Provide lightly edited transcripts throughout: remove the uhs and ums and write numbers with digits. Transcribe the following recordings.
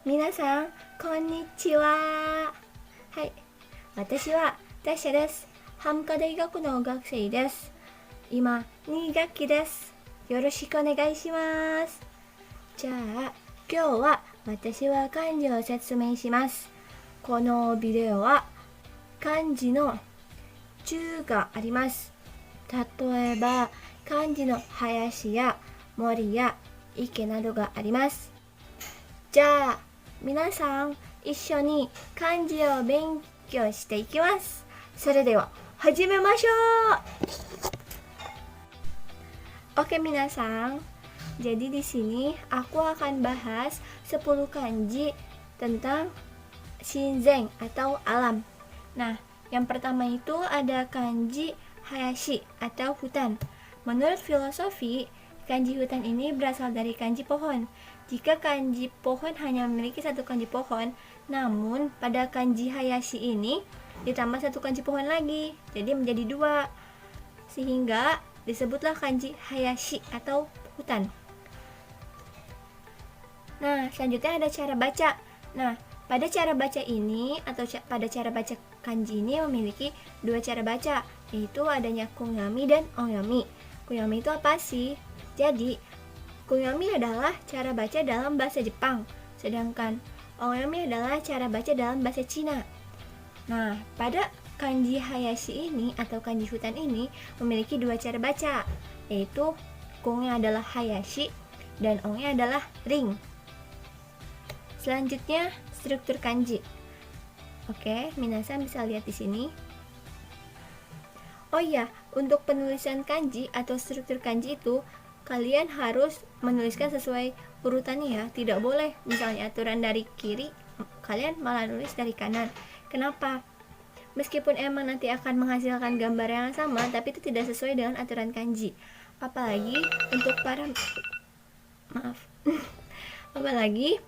皆さん、こんにちは。はい。私はダッシャです。繁華大学の学生です。今、2学期です。よろしくお願いします。じゃあ、今日は私は漢字を説明します。このビデオは漢字の中があります。例えば、漢字の林や森や池などがあります。じゃあ、皆さん一緒に漢字を勉強していきます。それでは始めましょう. Oke minasang, jadi di sini aku akan bahas 10 kanji tentang shinzen atau alam. Nah, yang pertama itu ada kanji hayashi atau hutan. Menurut filosofi, kanji hutan ini berasal dari kanji pohon. Jika kanji pohon hanya memiliki satu kanji pohon, namun pada kanji hayashi ini ditambah satu kanji pohon lagi, jadi menjadi 2. Sehingga disebutlah kanji hayashi atau hutan. Nah, selanjutnya ada cara baca. Nah, pada cara baca ini atau pada cara baca kanji ini memiliki 2 cara baca, yaitu adanya kungyami dan ongyami. Kungyami itu apa sih? Jadi, kungyami adalah cara baca dalam bahasa Jepang, sedangkan ongyami adalah cara baca dalam bahasa Cina. Nah, pada kanji hayashi ini atau kanji hutan ini memiliki 2 cara baca, yaitu kungnya adalah hayashi dan ongnya adalah ring. Selanjutnya, struktur kanji. Oke, minasan bisa lihat di sini. Oh iya, untuk penulisan kanji atau struktur kanji itu kalian harus menuliskan sesuai urutannya ya. Tidak boleh misalnya aturan dari kiri, kalian malah nulis dari kanan. Kenapa? Meskipun emang nanti akan menghasilkan gambar yang sama, tapi itu tidak sesuai dengan aturan kanji. Apalagi untuk para apalagi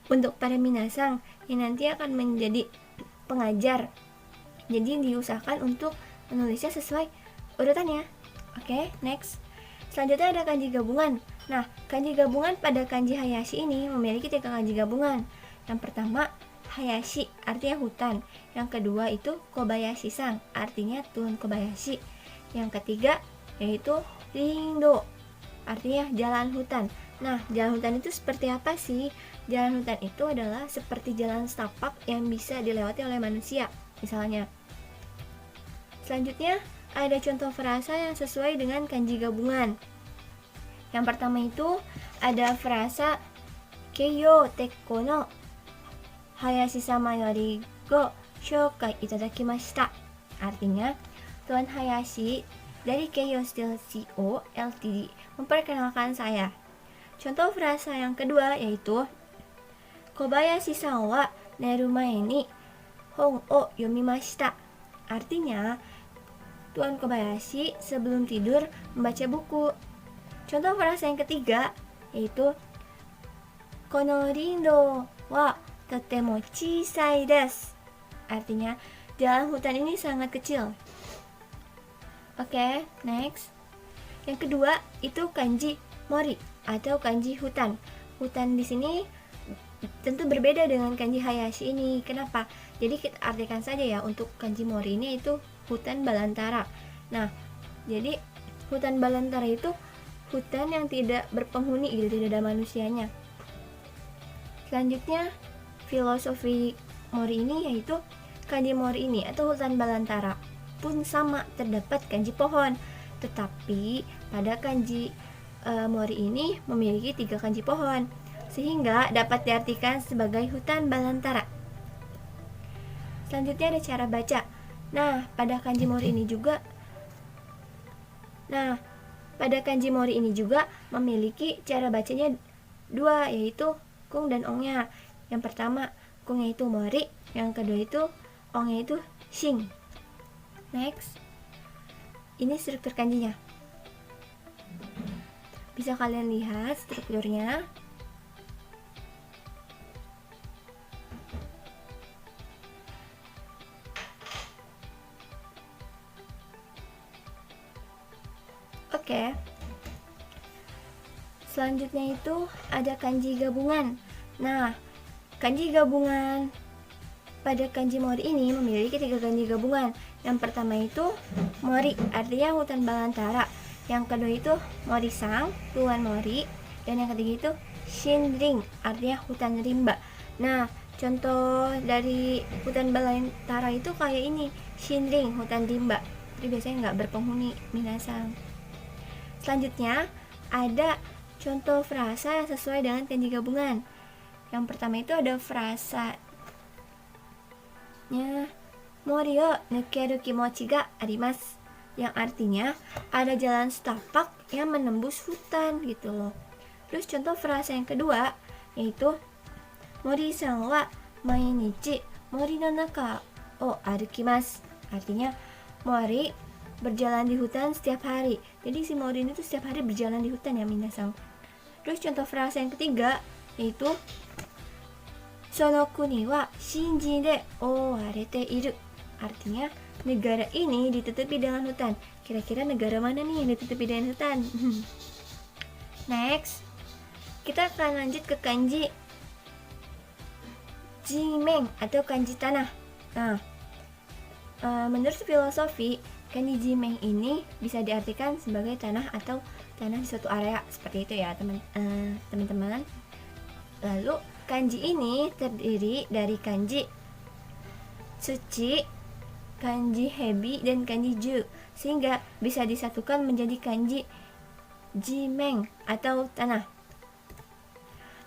untuk para minasang yang nanti akan menjadi pengajar. Jadi diusahakan untuk menulisnya sesuai urutannya. Oke, next. Selanjutnya ada kanji gabungan. Nah, kanji gabungan pada kanji hayashi ini memiliki 3 kanji gabungan. Yang pertama, hayashi, artinya hutan. Yang kedua itu kobayashi-san, artinya Tuan Kobayashi. Yang ketiga yaitu rindo, artinya jalan hutan. Nah, jalan hutan itu seperti apa sih? Jalan hutan itu adalah seperti jalan setapak yang bisa dilewati oleh manusia, misalnya. Selanjutnya, ada contoh frasa yang sesuai dengan kanji gabungan. Yang pertama itu ada frasa Keiyo tekko no hayashi sama yori go shoukai itadakimashita. Artinya, Tuan Hayashi dari Keiyo Steel Co. Ltd. memperkenalkan saya. Contoh frasa yang kedua yaitu Kobayashi-san wa neru mae ni hon o yomimashita. Artinya, Tuan Kobayashi sebelum tidur membaca buku. Contoh frasa yang ketiga yaitu Kono rindo wa totemo chisai desu. Artinya, jalan hutan ini sangat kecil. Oke, next. Yang kedua itu kanji mori atau kanji hutan. Hutan di sini tentu berbeda dengan kanji hayashi ini. Kenapa? Jadi kita artikan saja ya, untuk kanji mori ini itu hutan balantara. Nah, jadi hutan balantara itu hutan yang tidak berpenghuni gitu, tidak ada manusianya. Selanjutnya, filosofi mori ini yaitu kanji mori ini atau hutan balantara pun sama, terdapat kanji pohon. Tetapi pada kanji mori ini memiliki 3 kanji pohon, sehingga dapat diartikan sebagai hutan balantara. Selanjutnya ada cara baca. Nah, pada kanji mori ini juga memiliki cara bacanya 2, yaitu kung dan ongnya. Yang pertama, kungnya itu mori, yang kedua itu ongnya itu shing. Next. Ini struktur kanjinya. Bisa kalian lihat strukturnya. Oke. Selanjutnya itu ada kanji gabungan. Nah, Kanji gabungan pada kanji mori ini memiliki 3 kanji gabungan. Yang pertama itu mori, artinya hutan belantara. Yang kedua itu mori-sang, tuan mori. Dan yang ketiga itu shinrin, artinya hutan rimba. Nah, contoh dari hutan belantara itu kayak ini, shinrin, hutan rimba. Jadi biasanya nggak berpenghuni, minasang. Selanjutnya ada contoh frasa yang sesuai dengan kanji gabungan. Yang pertama itu ada frasanya mori o nukeru kimochi ga arimasu, yang artinya ada jalan setapak yang menembus hutan gitu loh. Terus contoh frasa yang kedua yaitu mori-san wa mainichi mori no naka o arukimasu, artinya mori berjalan di hutan setiap hari. Jadi si mori ini tuh setiap hari berjalan di hutan ya minasang. Terus contoh frasa yang ketiga yaitu sono kuni wa shinji de owarete iru, artinya negara ini ditutupi dengan hutan. Kira-kira negara mana nih yang ditutupi dengan hutan? Next, kita akan lanjut ke kanji jimeng atau kanji tanah. Nah, menurut filosofi, kanji jimeng ini bisa diartikan sebagai tanah atau tanah di suatu area, seperti itu ya teman-teman. Lalu kanji ini terdiri dari kanji tsuchi, kanji hebi, dan kanji ju, sehingga bisa disatukan menjadi kanji jimeng atau tanah.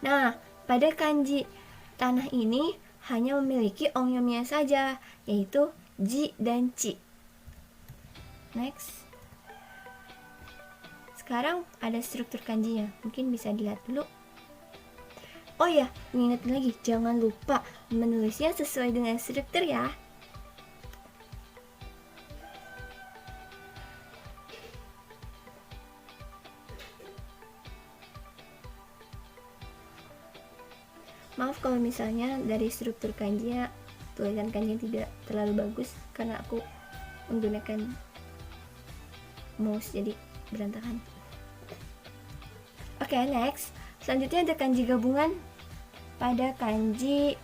Nah, pada kanji tanah ini hanya memiliki ongyomnya saja, yaitu ji dan chi. Next. Sekarang ada struktur kanjinya, mungkin bisa dilihat dulu. Oh ya, ingat lagi, jangan lupa menulisnya sesuai dengan struktur ya. Maaf kalau misalnya dari struktur kanjinya tulisan kanjinya tidak terlalu bagus karena aku menggunakan mouse jadi berantakan. Oke, next. Selanjutnya ada kanji gabungan pada kanji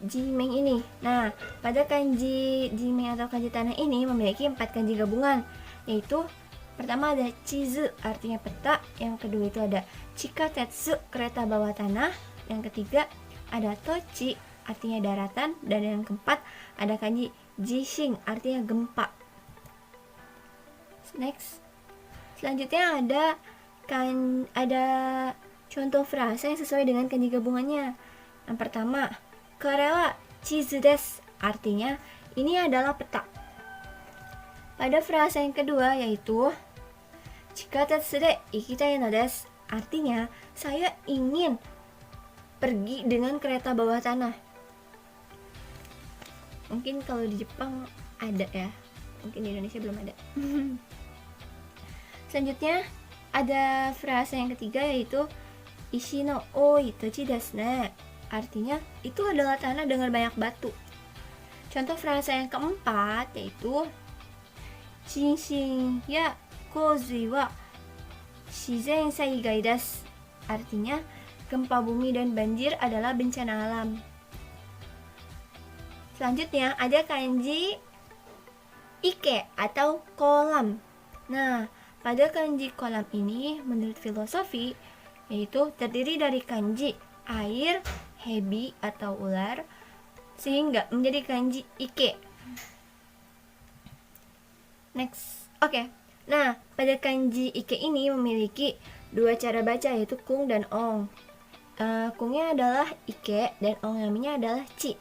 jimeng ini. Nah, pada kanji jimeng atau kanji tanah ini memiliki 4 kanji gabungan, yaitu pertama ada chizu, artinya peta. Yang kedua itu ada chikatetsu, kereta bawah tanah. Yang ketiga ada tochi, artinya daratan. Dan yang keempat ada kanji jishin, artinya gempa. Next. Selanjutnya ada contoh frasa yang sesuai dengan kanji gabungannya. Yang pertama, kore wa chizu desu, artinya ini adalah peta. Pada frasa yang kedua yaitu chikatetsu de ikitai no desu, artinya saya ingin pergi dengan kereta bawah tanah. Mungkin kalau di Jepang ada ya, mungkin di Indonesia belum ada. Selanjutnya ada frasa yang ketiga yaitu ishi no oi tochi desu ne, artinya itu adalah tanah dengan banyak batu. Contoh frasa yang keempat yaitu shinshin ya kozui wa shizen saigai desu, artinya gempa bumi dan banjir adalah bencana alam. Selanjutnya ada kanji ike atau kolam. Nah, pada kanji kolam ini menurut filosofi yaitu terdiri dari kanji air, hebi atau ular, sehingga menjadi kanji ike. Next. Oke. Nah, pada kanji ike ini memiliki 2 cara baca yaitu kung dan ong. Kungnya adalah ike dan ongyaminya adalah chi.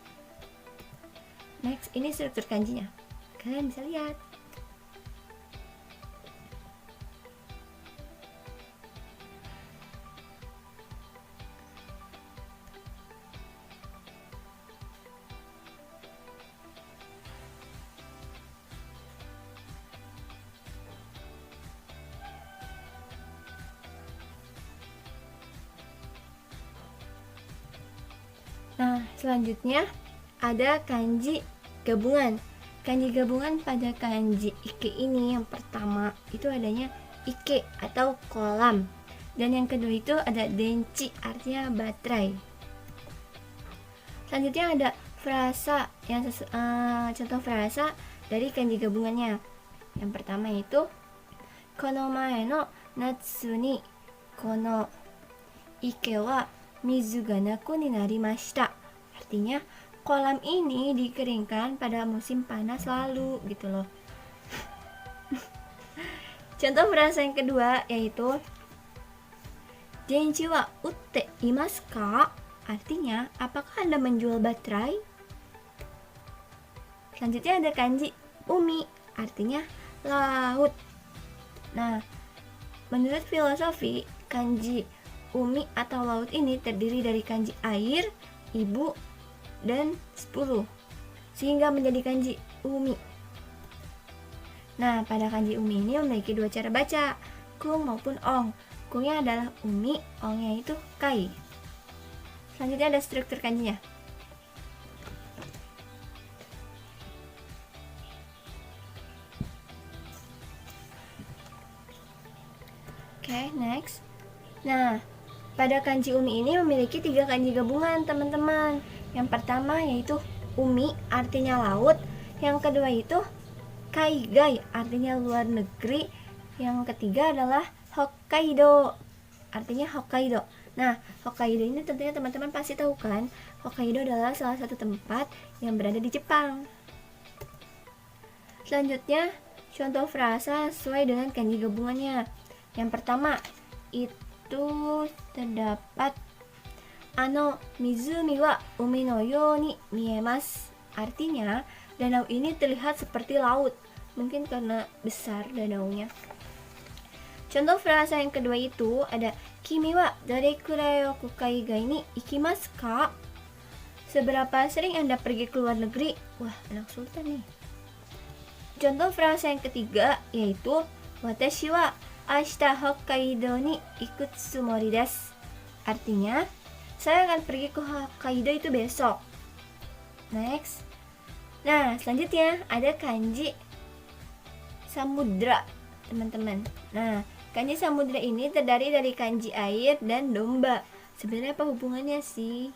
Next, ini struktur kanjinya. Kalian bisa lihat. Nah, selanjutnya ada kanji gabungan. Kanji gabungan pada kanji ike ini yang pertama itu adanya ike atau kolam. Dan yang kedua itu ada denchi, artinya baterai. Selanjutnya ada frasa yang contoh frasa dari kanji gabungannya. Yang pertama itu kono mae no natsu ni kono ike wa mizu ga naku ni narimashita. Artinya kolam ini dikeringkan pada musim panas lalu gitu loh. Contoh frasa yang kedua yaitu Denji wa utte imasu ka? Artinya, apakah Anda menjual baterai? Selanjutnya ada kanji umi, artinya laut. Nah, menurut filosofi, kanji umi atau laut ini terdiri dari kanji air, ibu, dan 10, sehingga menjadi kanji umi. Nah, pada kanji umi ini memiliki dua cara baca, kung maupun ong. Kungnya adalah umi, ongnya itu kai. Selanjutnya ada struktur kanjinya. Oke, next. Nah, pada kanji umi ini memiliki 3 kanji gabungan, teman-teman. Yang pertama yaitu umi, artinya laut. Yang kedua itu kaigai, artinya luar negeri. Yang ketiga adalah Hokkaido, artinya Hokkaido. Nah, Hokkaido ini tentunya teman-teman pasti tahu kan, Hokkaido adalah salah satu tempat yang berada di Jepang. Selanjutnya, contoh frasa sesuai dengan kanji gabungannya. Yang pertama, itu terdapat ano mizumi wa umi no you ni miemasu. Artinya, danau ini terlihat seperti laut. Mungkin karena besar danaunya. Contoh frasa yang kedua itu ada Kimi wa dorekurai oku kaigai ni ikimasu ka? Seberapa sering Anda pergi ke luar negeri? Wah, anak sultan nih. Contoh frasa yang ketiga yaitu Watashi wa ashita Hokkaido ni iku tsumori desu. Artinya, saya akan pergi ke Hokkaido itu besok. Next. Nah, selanjutnya ada kanji samudra, teman-teman. Nah, kanji samudra ini terdiri dari kanji air dan domba. Sebenarnya apa hubungannya sih?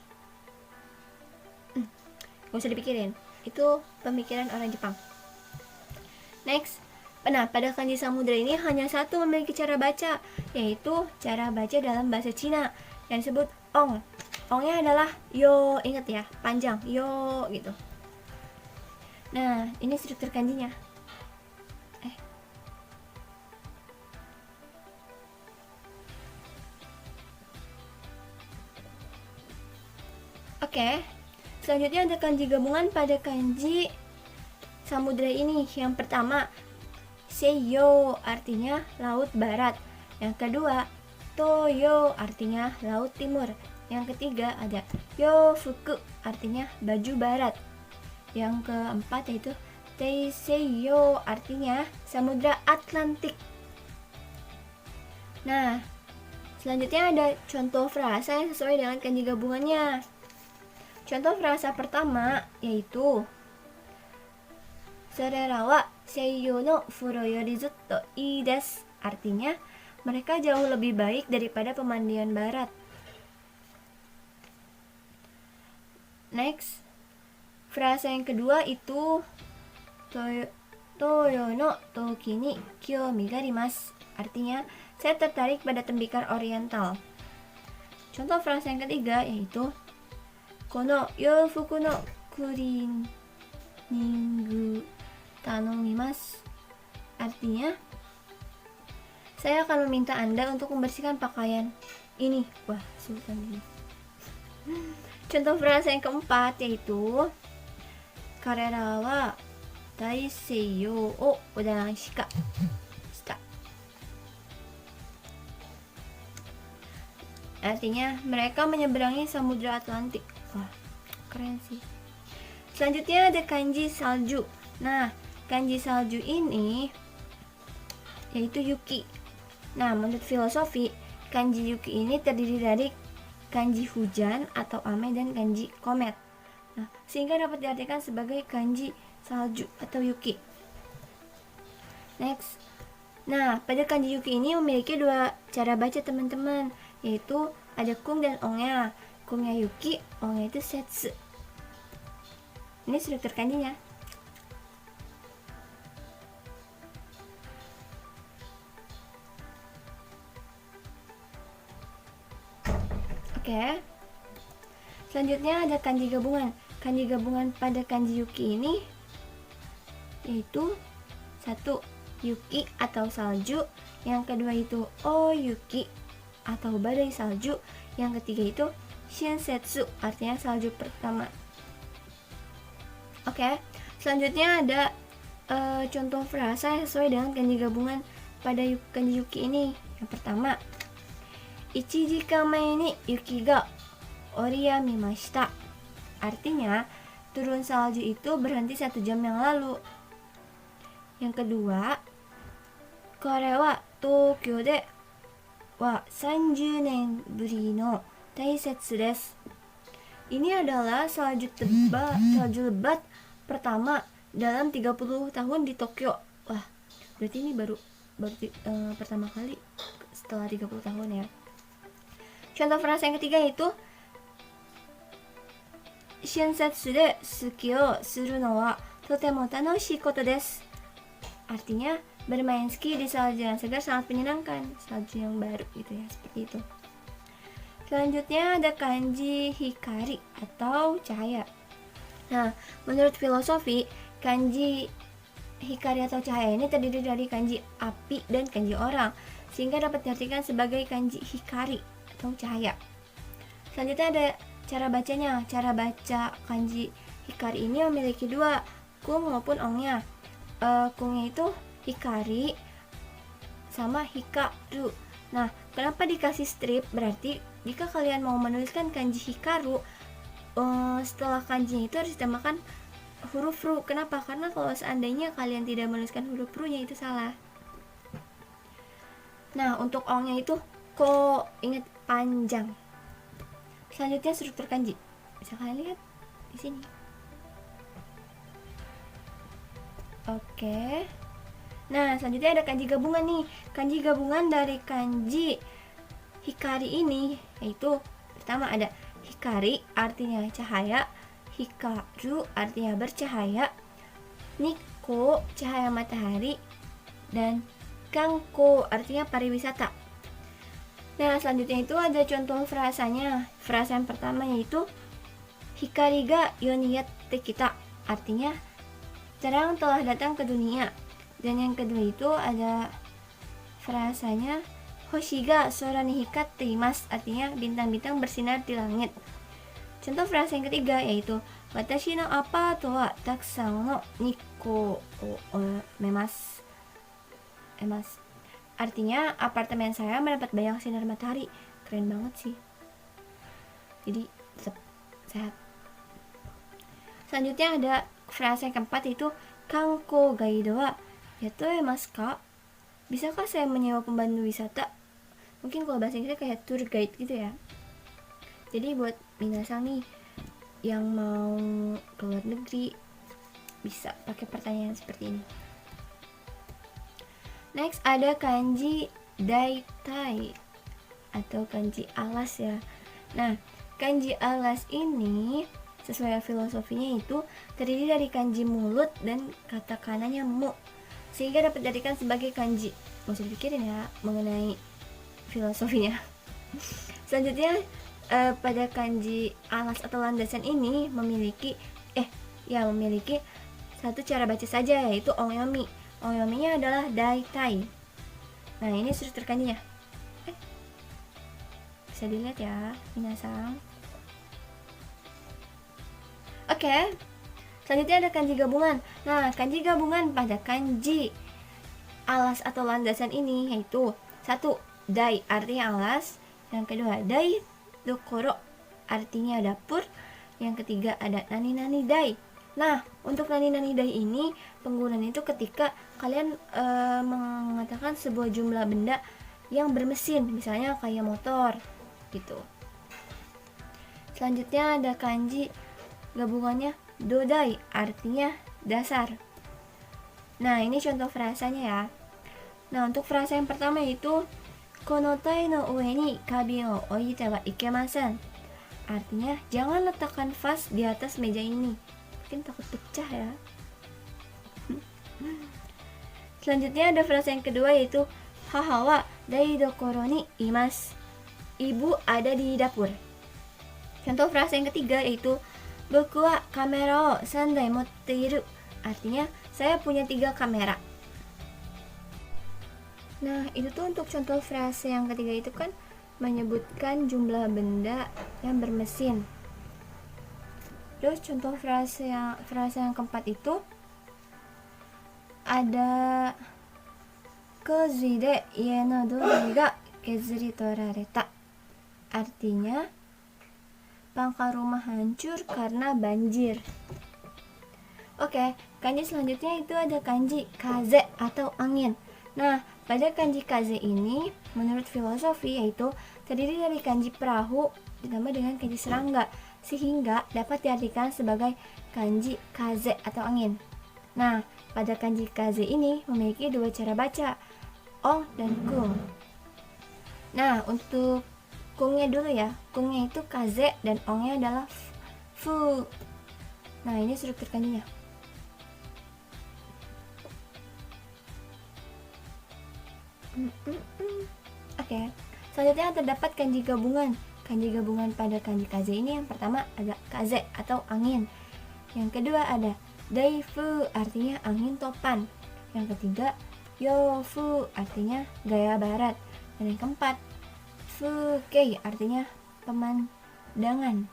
Gak usah dipikirin. Itu pemikiran orang Jepang. Next. Nah, pada kanji samudra ini hanya satu memiliki cara baca, yaitu cara baca dalam bahasa Cina yang disebut ong. Ongnya adalah yo, ingat ya, panjang, yo gitu. Nah, ini struktur kanjinya. Oke, selanjutnya ada kanji gabungan pada kanji samudra ini. Yang pertama, seiyo artinya laut barat. Yang kedua, toyo artinya laut timur. Yang ketiga ada yofuku artinya baju barat. Yang keempat yaitu teiseiyo artinya samudra Atlantik. Nah, selanjutnya ada contoh frasa yang sesuai dengan kanji gabungannya. Contoh frasa pertama yaitu Sorera wa seiyo no furo yori zutto ii desu. Artinya, mereka jauh lebih baik daripada pemandian barat. Next, frasa yang kedua itu Toyo no toki ni kyomi ga arimasu. Artinya, saya tertarik pada tembikar oriental. Contoh frasa yang ketiga yaitu Kono youfuku no cleaningu tanomimasu. Artinya, saya akan meminta Anda untuk membersihkan pakaian ini. Wah, sultan ini. Contoh frasa yang keempat yaitu Karera wa daiseiyo o udan shika. Artinya, mereka menyeberangi samudra Atlantik. Wah, keren sih. Selanjutnya ada kanji salju. Nah, kanji salju ini yaitu yuki. Nah, menurut filosofi, kanji yuki ini terdiri dari kanji hujan atau ame dan kanji komet. Nah, sehingga dapat diartikan sebagai kanji salju atau yuki. Next. Nah, pada kanji yuki ini memiliki dua cara baca, teman-teman, yaitu ada kung dan ongnya. Kungnya yuki, ongnya itu setsu. Ini struktur kanjinya. Oke. Selanjutnya ada kanji gabungan. Kanji gabungan pada kanji yuki ini yaitu 1. Yuki atau salju, yang kedua itu oyuki atau badai salju, yang ketiga itu shinsetsu artinya salju pertama. Oke, selanjutnya ada contoh frasa yang sesuai dengan kanji gabungan pada kanji yuki ini. Yang pertama, 1 jikan mae ni yuki ga oriyamimashita. Artinya, turun salju itu berhenti 1 jam yang lalu. Yang kedua, kore wa Tokyo de wa 30 nen buri no taisetsu desu. Ini adalah salju lebat pertama dalam 30 tahun di Tokyo. Wah, berarti ini baru pertama kali setelah 30 tahun ya. Contoh frasa yang ketiga yaitu shinsetsu de suki o suru no wa totemo tanoshii koto desu. Artinya bermain ski di salju yang segar sangat menyenangkan, salju yang baru gitu ya, seperti itu. Selanjutnya ada kanji hikari atau cahaya. Nah, menurut filosofi, kanji hikari atau cahaya ini terdiri dari kanji api dan kanji orang, sehingga dapat diartikan sebagai kanji hikari atau cahaya. Selanjutnya ada cara bacanya. Cara baca kanji hikari ini memiliki 2, kung maupun ongnya. Kungnya itu hikari sama hikaru. Nah, kenapa dikasih strip? Berarti jika kalian mau menuliskan kanji hikaru, setelah kanjinya itu harus ditambahkan huruf ru. Kenapa? Karena kalau seandainya kalian tidak menuliskan huruf ru-nya itu salah. Nah, untuk ongnya itu ko, ingat panjang. Selanjutnya struktur kanji. Bisa kalian lihat di sini. Oke. Nah, selanjutnya ada kanji gabungan nih. Kanji gabungan dari kanji hikari ini yaitu pertama ada hikari artinya cahaya, hikaru artinya bercahaya, nikko cahaya matahari, dan kanko artinya pariwisata. Nah, selanjutnya itu ada contoh frasanya. Frasa yang pertama yaitu hikari ga yo ni yatte kita, artinya terang telah datang ke dunia. Dan yang kedua itu ada frasanya hoshi ga sora ni hikatte imasu, artinya bintang-bintang bersinar di langit. Contoh frasa yang ketiga yaitu watashi no apato wa takusan no nikko o memasu. Artinya apartemen saya mendapat banyak sinar matahari. Keren banget sih. Jadi tetap sehat. Selanjutnya ada frasa yang keempat yaitu kanko gaido wa yatoemasu ka. Bisakah saya menyewa pembantu wisata? Mungkin kalau bahasa Inggrisnya kayak tour guide gitu ya. Jadi buat minasang nih yang mau ke luar negeri bisa pakai pertanyaan seperti ini. Next ada kanji daitai atau kanji alas ya. Nah, kanji alas ini sesuai filosofinya itu terdiri dari kanji mulut dan katakananya mu, sehingga dapat dijadikan sebagai kanji. Mau dipikirin ya mengenai filosofinya. Selanjutnya pada kanji alas atau landasan ini memiliki satu cara baca saja yaitu onyomi. Onyominya adalah daitai. Nah, ini struktur kanjinya. Bisa dilihat ya, minasang. Oke. Selanjutnya ada kanji gabungan. Nah, kanji gabungan pada kanji alas atau landasan ini yaitu 1. Dai artinya alas. Yang kedua, dai dokoro artinya dapur. Yang ketiga ada nani-nani dai. Nah, untuk nani-nani dai ini penggunaan itu ketika kalian mengatakan sebuah jumlah benda yang bermesin, misalnya kayak motor gitu. Selanjutnya ada kanji gabungannya dodai artinya dasar. Nah, ini contoh frasanya ya. Nah, untuk frasa yang pertama yaitu kono tai no ue ni kabin o oite wa ikemasen. Artinya jangan letakkan vas di atas meja ini. masukin takut pecah ya. Selanjutnya ada frasa yang kedua yaitu haha wa daidokoro ni imasu. Ibu ada di dapur. Contoh frasa yang ketiga yaitu boku wa kamera o 3 dai motte iru. Artinya saya punya 3 kamera. Nah, itu tuh untuk contoh frasa yang ketiga itu kan menyebutkan jumlah benda yang bermesin. Terus contoh frasa yang keempat itu ada kozui de ie no dori ga kezuri torareta. Artinya pangkal rumah hancur karena banjir. Oke, kanji selanjutnya itu ada kanji kaze atau angin. Nah, pada kanji kaze ini menurut filosofi yaitu terdiri dari kanji perahu ditambah dengan kanji serangga sehingga dapat diartikan sebagai kanji kaze atau angin. Nah, pada kanji kaze ini memiliki 2 cara baca, ong dan kung. Nah, untuk kungnya dulu ya. Kungnya itu kaze dan ongnya adalah fu. Nah, ini struktur kanjinya. Oke, selanjutnya terdapat kanji gabungan. Kanji gabungan pada kanji kaze ini yang pertama ada kaze atau angin. Yang kedua ada daifu artinya angin topan. Yang ketiga yofu artinya gaya barat. Dan yang keempat fukei artinya pemandangan.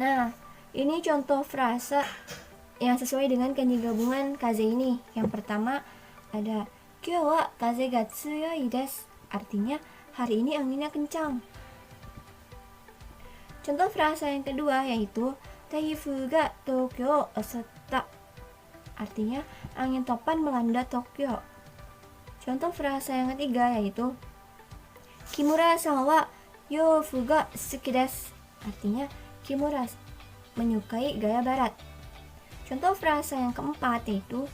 Nah, ini contoh frasa yang sesuai dengan kanji gabungan kaze ini. Yang pertama ada kyou wa kaze ga tsuyoi desu. Artinya hari ini anginnya kencang. Contoh frasa yang kedua yaitu taifu ga Tokyo osota. Artinya angin topan melanda Tokyo. Contoh frasa yang ketiga yaitu Kimura-san wa youfu ga suki desu. Artinya Kimura menyukai gaya barat. Contoh frasa yang keempat yaitu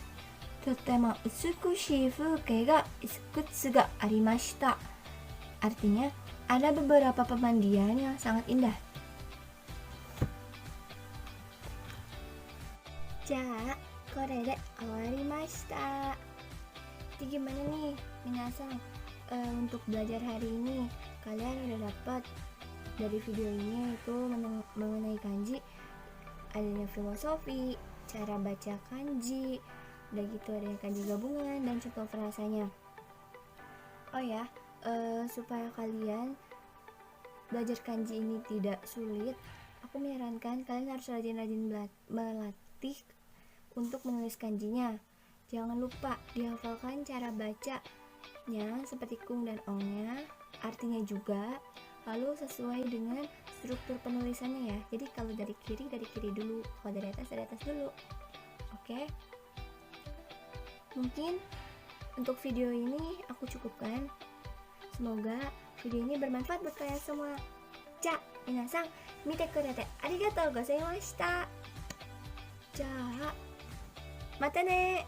totemo utsukushii fukei ga ikutsu ga arimashita. Artinya ada beberapa pemandian yang sangat indah. Ja, kore de owarimashita. Jadi gimana nih minasan untuk belajar hari ini? Kalian udah dapat dari video ini itu mengenai kanji, adanya filosofi, cara baca kanji, udah gitu ada kanji gabungan dan contoh frasanya. Oh ya, supaya kalian belajar kanji ini tidak sulit, aku menyarankan kalian harus rajin-rajin melatih untuk menulis kanjinya. Jangan lupa dihafalkan cara bacanya seperti kung dan ongnya, artinya juga, lalu sesuai dengan struktur penulisannya ya. Jadi kalau dari kiri dulu, kalau dari atas dulu. Oke. Mungkin untuk video ini aku cukupkan. Semoga video ini bermanfaat buat kalian semua. Ja, minasan, mite kurete arigatou gozaimashita. Ja, mata ne.